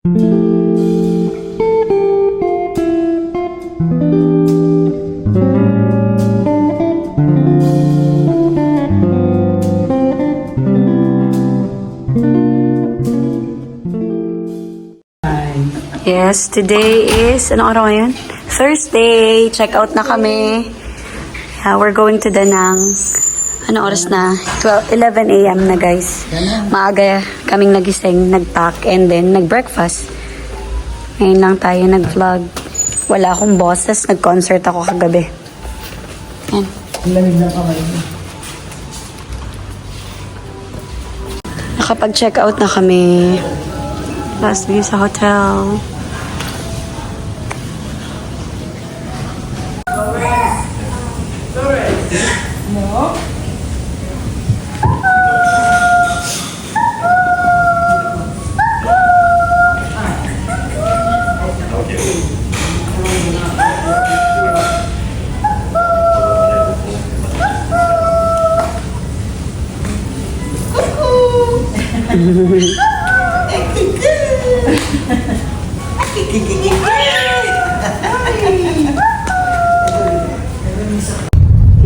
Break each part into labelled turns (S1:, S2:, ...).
S1: Yes, today is, anong araw ngayon? Thursday. Check out na kami. Yeah, we're going to Danang. Anong oras na? 11 a.m. na guys. Maaga kaming nagising, nag-pack, and then nag-breakfast. Ngayon lang tayo nag-vlog. Wala akong boses. Nag-concert ako kagabi. Yan.
S2: Lamig na kamay mo.
S1: Nakapag-check out na kami. Last view sa hotel.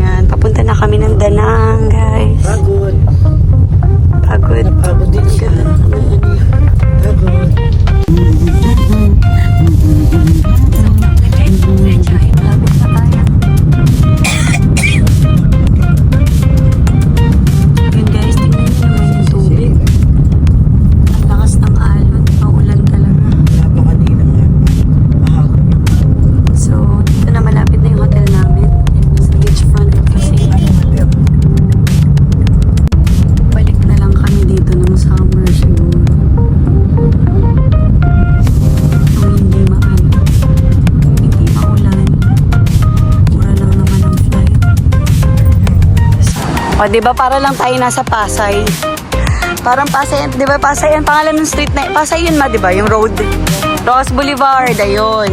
S1: Yan, papunta na kami ng Danang, guys.
S2: Pagod.
S1: Pagod.
S2: Pagod din siya. Pagod.
S1: Yun guys, tingnan niyo naman yung tubig. Ang lakas ng alon. Maulan talaga.
S2: Napakanina nga. Mahapon.
S1: So, dito na malapit na yung hotel namin. Sa beachfront kasi. Balik na lang kami dito ng summer siguro. Kung hindi hindi maulan. Mura lang naman ang flight. O, diba para lang tayo nasa Pasay? Parang Pasay, di ba Pasay ang pangalan ng street na, Pasay yun ma, di ba? Yung road. Ross Boulevard, ayun.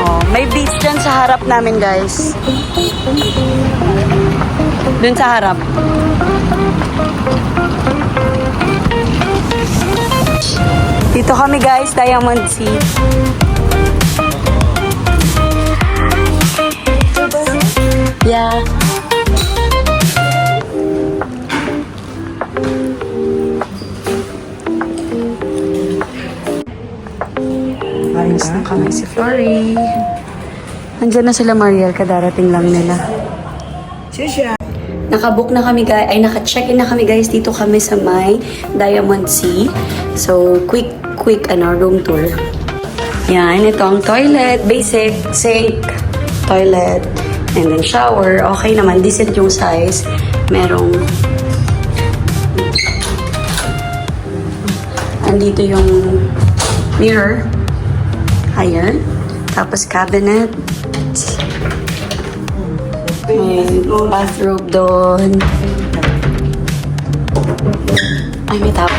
S1: Oh, may beach dyan sa harap namin, guys. Dun sa harap. Dito kami, guys, Diamond Sea. Yeah.
S2: Kain
S1: Tapos
S2: ka?
S1: na kami si Flory. Nandyan na sila, Mariel. Kadarating lang nila.
S2: Siya.
S1: Nakabook na kami guys, ay naka-check-in na kami guys. Dito kami sa may Diamond Sea. So, quick room tour. Yan, ito ang toilet, basic, sink, toilet, and then shower. Okay naman, decent yung size. Merong andito yung mirror. Ayan. Tapos cabinet. May bathrobe doon. Ay, may tap.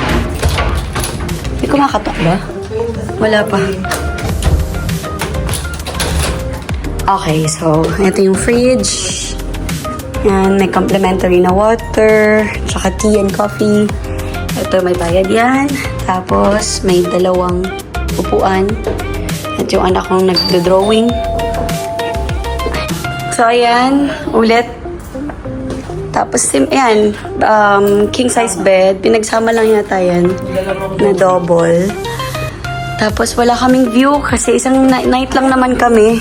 S1: May kumakatok ba? Wala pa. Okay, so, ito yung fridge. Yan, may complimentary na water, tsaka tea and coffee. Ito, may bayad yan. Tapos, may dalawang upuan. At yung anak kong nagdo-drawing. So, ayan, ulit. Tapos, ayan, king size bed. Pinagsama lang yata yan na double. Tapos, wala kaming view kasi isang night lang naman kami.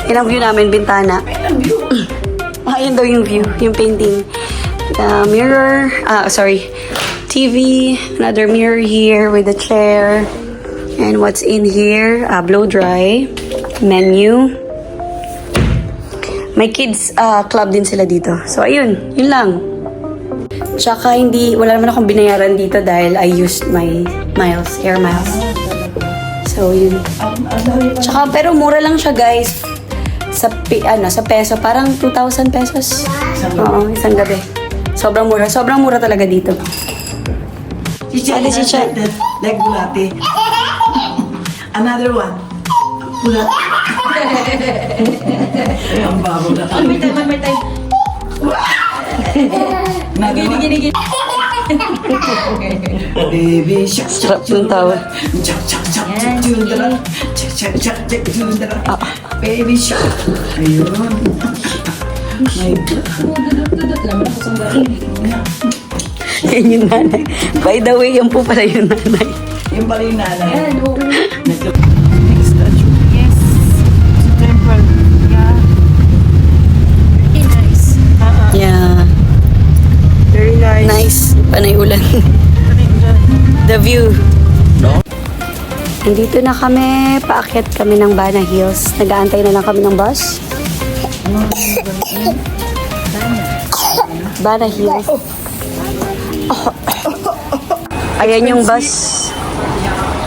S1: Yan ang view namin, bintana. Ayan daw yung view, yung painting. Mirror, TV, another mirror here with a chair. And what's in here, blow dry, menu. May kids club din sila dito. So, ayun, yun lang. Tsaka wala naman akong binayaran dito dahil I used my miles, air miles. So, yun. Tsaka, pero mura lang siya, guys. Sa peso, parang 2,000 pesos. Oo, isang gabi. Sobrang mura talaga dito. Ano si Chat?
S2: Like bulate. Another one. Bulate. Ang babo na.
S1: One more time.
S2: Nagini. Baby shark,
S1: Sarap ng tawa.
S2: chak chak chak chak dundara, chak chak chak chak dundara. Baby shark. Ayun. My
S1: Yan yung nanay. By the way, yan po pala yung nanay.
S2: Yung pala yung nanay.
S3: Yes.
S2: Temple.
S3: Very nice.
S1: Yeah.
S2: Very nice.
S1: Nice. Panay ulan. The view. Nandito na kami. Paakyat kami ng Bana Hills. Nag-aantay na lang kami ng bus. Bana Hills. Ayan yung bus.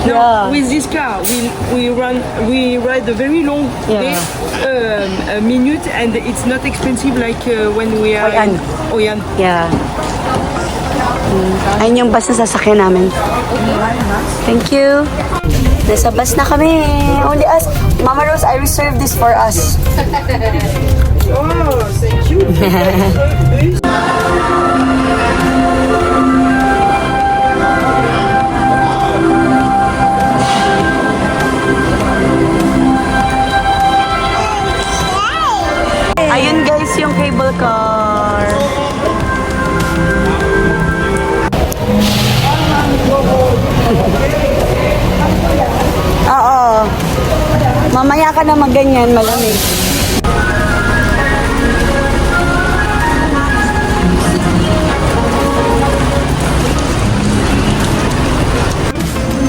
S4: No,
S1: Yeah.
S4: with this car, we ride a very long
S1: Yeah.
S4: day, a minute, and it's not expensive like when we are
S1: Oyan.
S4: in Oyan.
S1: Yeah. Ayan yung bus na sasakyan namin. Thank you. Nasa bus na kami. Only us. Mama Rose, I reserved this for us.
S4: Oh, thank you.
S1: Ayun guys, yung cable car. Oo. Mamaya ka na magganyan, malamig.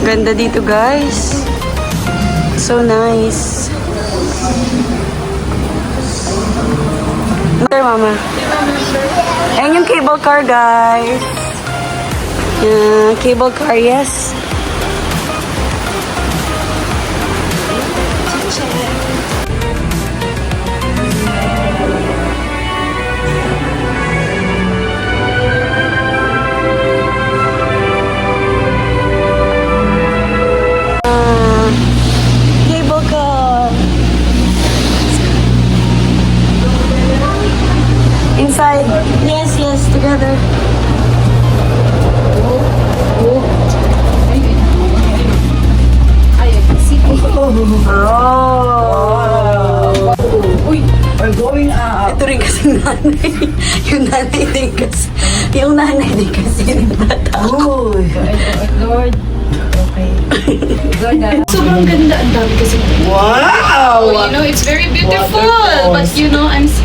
S1: Ganda dito guys. So nice. There, mama. Ayan yung cable car, guys. Cable car, yes. Cable car. Inside. Yes, yes, together. Oh.
S2: We're going up.
S1: Ito rin kasi nanay. Yung nanay din kasi. Yung nanay din kasi nagtatao.
S2: Uy.
S3: Sobrang ganda. Ang dami kasi.
S2: Wow!
S3: You know, it's very beautiful.
S2: Waterfalls.
S3: But you know, yes.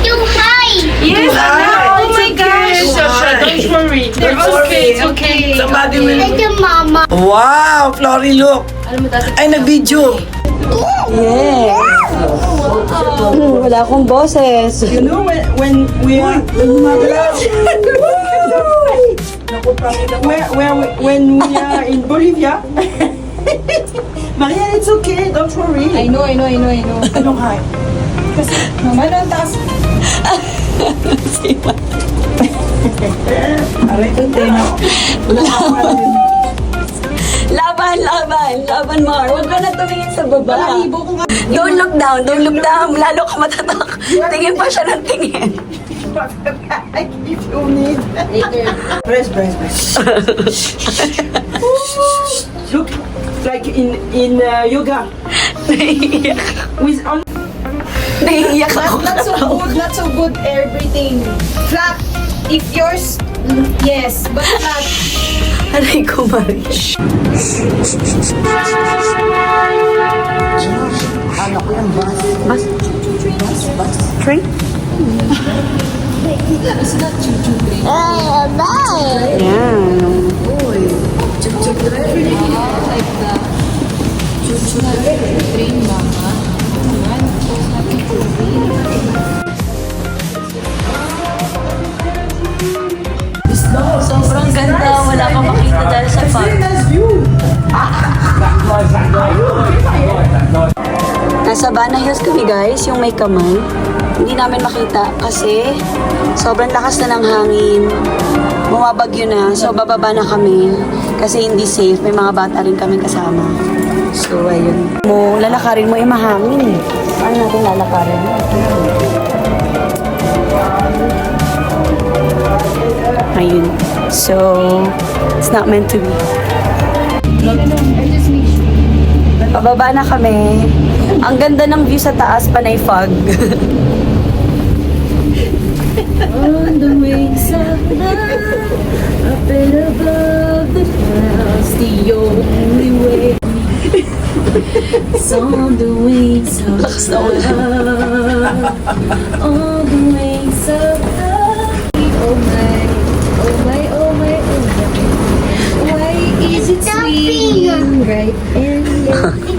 S5: Too high!
S3: Yes,
S2: Hi.
S3: oh my gosh.
S4: Don't worry.
S3: They're
S2: Don't
S3: okay, it's
S2: worry.
S3: okay.
S2: Somebody will...
S5: Like your mama.
S2: Wow! Flory, look!
S3: Alam mo dati.
S2: Ay, nag-video!
S1: Yes. Wala akong boses.
S4: You know when we are when we are in Bolivia. Marianne, it's okay. Don't worry.
S3: I know.
S2: Anong high?
S3: Mama, ang taas.
S2: Aray ko, tenga.
S1: Laban, Mar. Huwag ka na tumingin sa baba. Don't look down. Lalo ka matatak. Tingin pa siya ng tingin.
S2: If you need. Press.
S4: Look, like in yoga with on.
S1: Naiiyak ako.
S3: Not so good everything. Flat. If yours, yes, but flat.
S1: Aray ko, Marish.
S2: Ano ko yan, bus?
S1: Train? Yan. Sobrang ganda. Wala kang makita dahil sa fog. Nasa Bana Hills kami guys, yung may kamay. Hindi namin makita kasi sobrang lakas na ng hangin. Bumabagyo na, so bababa na kami kasi hindi safe. May mga bata rin kami kasama. So ayun. Lalakarin mo yung mahangin. Paano natin lalakarin? Ayun. So, it's not meant to be. Pababa na kami. Ang ganda ng view sa taas, panay fog. On the wings of love, up and above the clouds, the only way. It's on the wings of love, on the wings of love. Oh my, oh my, oh my, oh my. Why is it swinging right and left?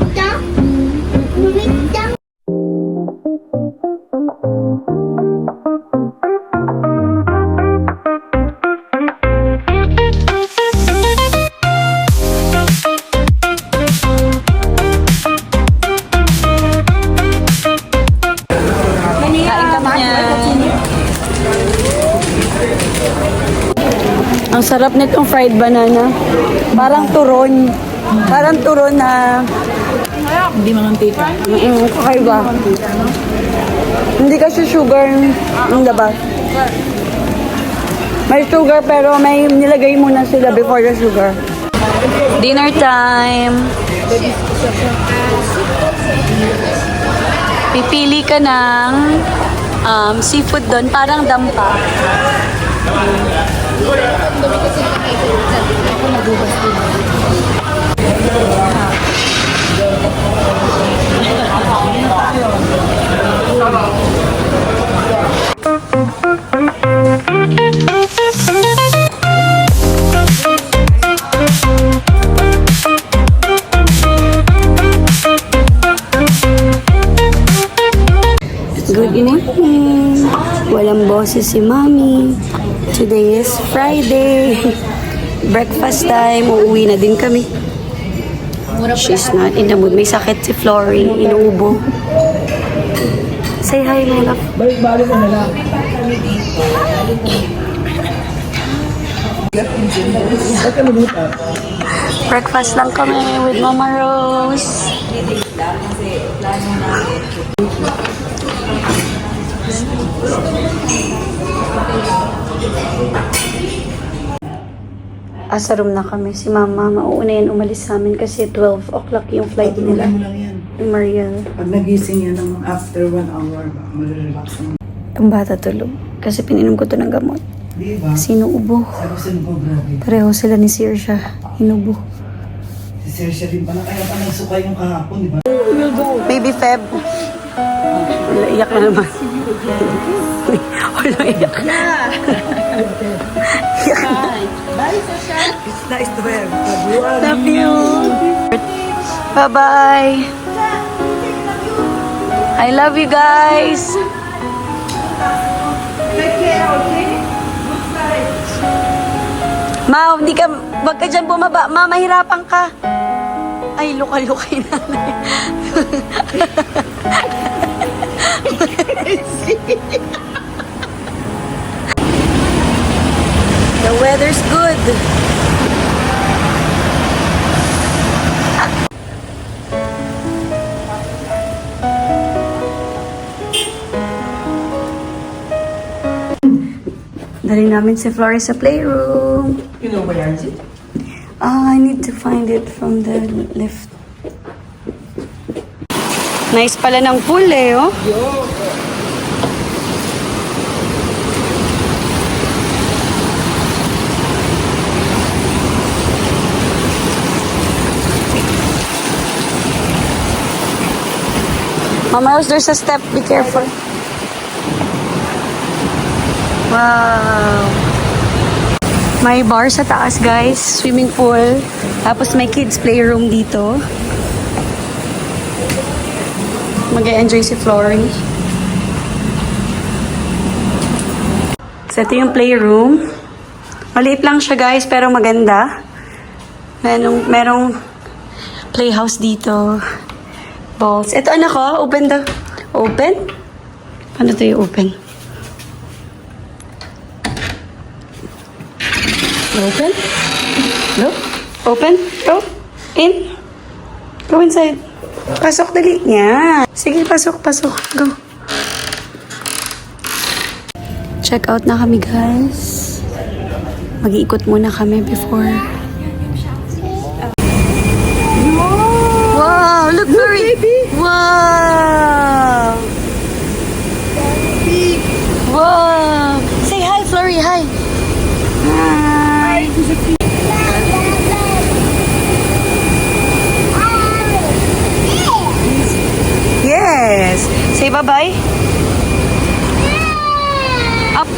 S1: Ang sarap nitong fried banana. Parang turon. Parang turon na...
S2: Hindi mamantika.
S1: Kakaiba. Hindi kasi sugar ang labas. May sugar pero may nilagay muna sila before the sugar. Dinner time! Pipili ka ng seafood doon. Parang dampa. Good morning! Walang boses si Mami. Today is Friday. Breakfast time. Uuwi na din kami. She's not in the mood. May sakit si Flory. Inuubo. Say hi, my love.
S2: Balik-balik ko na lang. Ba't ka nabuta?
S1: Breakfast lang kami with Mama Rose. Sa room na kami. Si Mama, mauuna yan umalis sa amin kasi 12 o'clock yung flight nila.
S2: Patulogin mo lang yan.
S1: Yung Mariel.
S2: Pag nagising yan ng after 1 hour, malirelax mo.
S1: Ang bata tulog. Kasi pininom ko to ng gamot.
S2: Di ba?
S1: Sinuubo.
S2: Sabi sa ko, grabe.
S1: Pareho sila ni Sirsha. Inubo.
S2: Si Sersia din pala, kaya pa nagsukay yung kahapon, di ba?
S1: Baby Feb. Wala, iyak na naman. Wala, iyak.
S2: It's nice to have.
S1: Love you. Bye-bye. I love you guys. Ma, hindi ka, wag ka dyan bumaba. Ma, mahirapan ka. Ay, luka-lukay nanay. The weather's good. Dali namin si Flores sa playroom.
S2: You know where is it?
S1: I need to find it from the lift. Nice pala ng pool eh, oh. Mama Rose, there's a step. Be careful. Wow. May bar sa taas, guys. Swimming pool. Tapos may kids playroom dito. Mag-enjoy si Flory. So, ito yung playroom. Maliit lang siya, guys, pero maganda. Merong playhouse dito. Balls. Ito, anak ko. Open daw. Open? Paano ito yung open? Open? Go. Open. Go. In. Go inside. Pasok, dali. Yan. Sige, pasok, pasok. Go. Check out na kami, guys. Mag-iikot muna kami before. Wow! Look, Florrie! Wow! Wow! Say hi, Florrie! Hi! Hi! Yes! Say bye-bye! Up!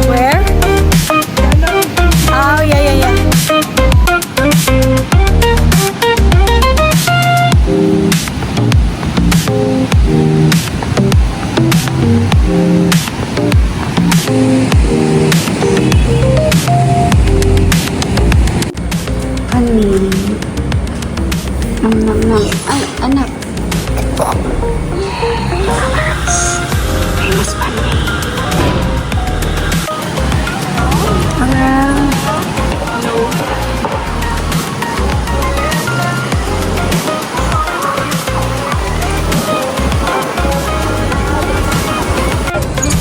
S1: Where? Oh, yeah. Honey. Nam. Ay, anak. Famous honey.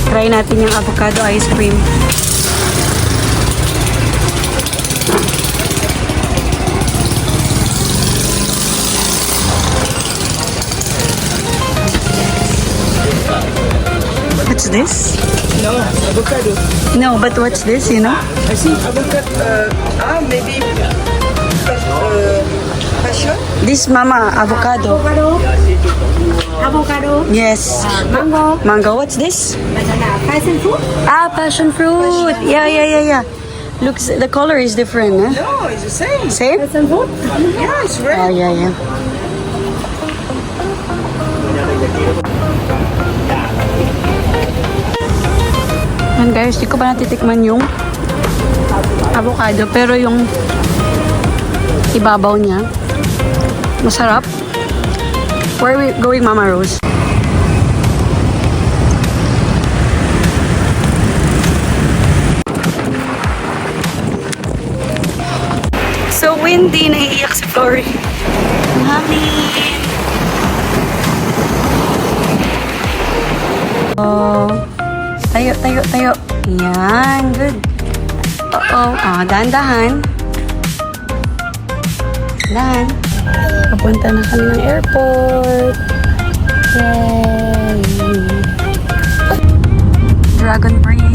S1: Try natin yung avocado ice cream. What's this?
S4: No, avocado.
S1: No, but what's this, you know?
S4: I think avocado. Maybe passion.
S1: This mama, avocado.
S3: Avocado.
S1: Yes.
S3: Mango.
S1: Mango, what's this?
S3: Banana. Passion fruit.
S1: Ah, passion fruit. Yeah. Looks, the color is different, huh?
S4: No, it's the same.
S1: Same?
S3: Passion fruit.
S4: Yeah, it's red.
S1: Oh, yeah. And guys, di ko pa natitikman yung avocado, pero yung ibabaw niya, masarap. Where are we going, Mama Rose? So windy, naiiyak si Florrie. Ang hangin. Oh. Tayo. Yan, good. Dahan-dahan. Dahan. Papunta na kami ng airport. Yay! Dragon Bridge.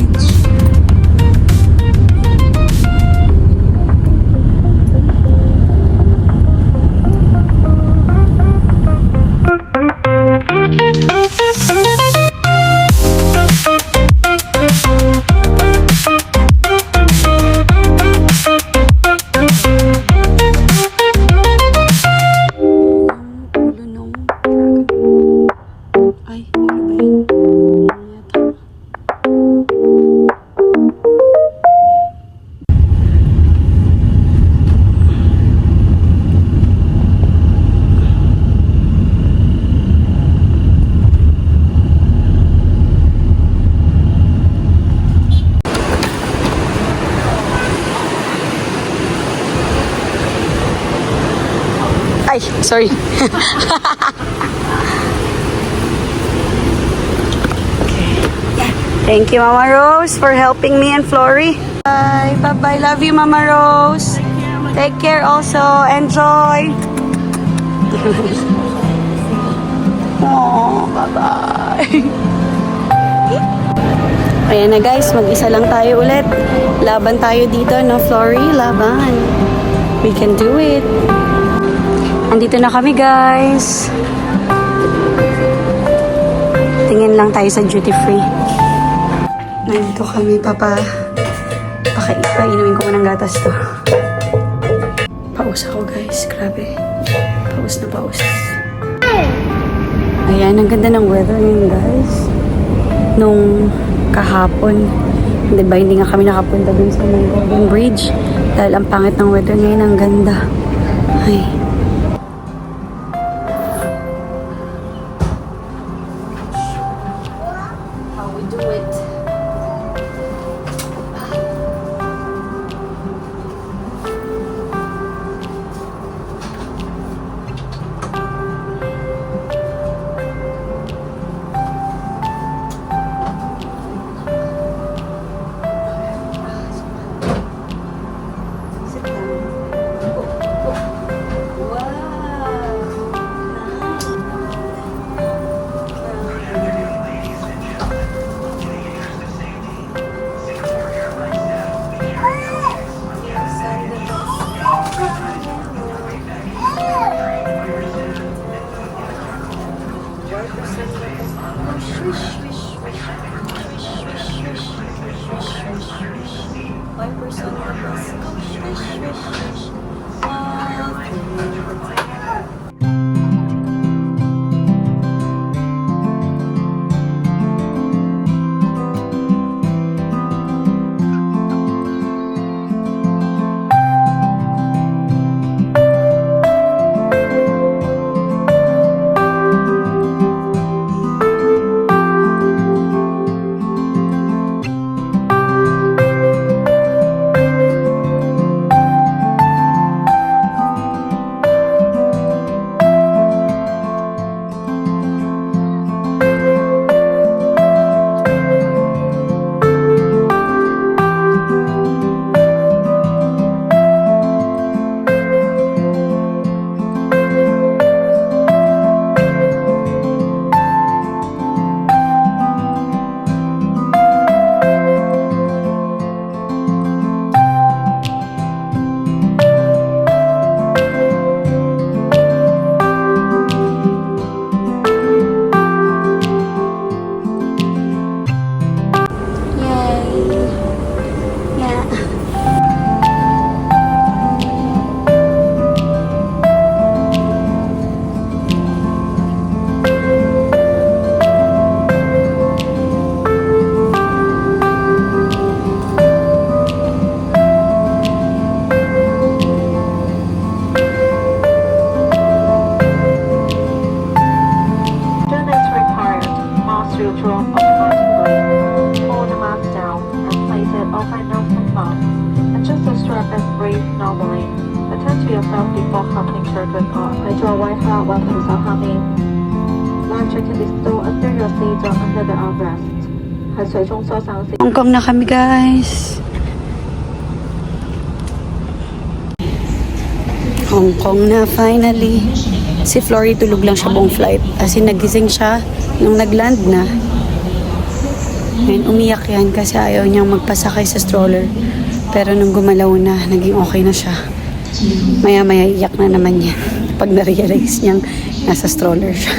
S1: Ay, ano ba yun? Ay, sorry. Thank you, Mama Rose, for helping me and Florrie. Bye. Bye-bye. Love you, Mama Rose. Take care also. Enjoy. Oh, bye-bye. Ayan na guys, mag-isa lang tayo ulit. Laban tayo dito, no, Florrie? Laban. We can do it. Andito na kami, guys. Tingin lang tayo sa duty free. Nandito kami, painumin ko muna ng gatas to. Paus ako, guys. Grabe. Paus na paus. Ayan, ang ganda ng weather ngayon, guys. Nung kahapon, diba, hindi nga kami nakapunta dun sa may Golden Bridge. Dahil ang pangit ng weather ngayon, ang ganda. Ay. Yay! Yeah.
S5: Students required must withdraw automatically, hold the mask down, and place it over nose and mouth. Adjust the strap and breathe normally. Attend to yourself before hugging children or 陪着外号或扶手下面。Life jacket is stored under your seat or under the armrest. 喺水中收上時。
S1: Hong Kong na kami, guys. Hong Kong na, finally. Si Flory tulog lang siya buong flight. As in, nagising siya nung nag-land na. Ngayon, umiyak yan kasi ayaw niyang magpasakay sa stroller. Pero nung gumalaw na, naging okay na siya. Maya-maya iyak na naman yan. Pag na-realize niyang nasa stroller siya.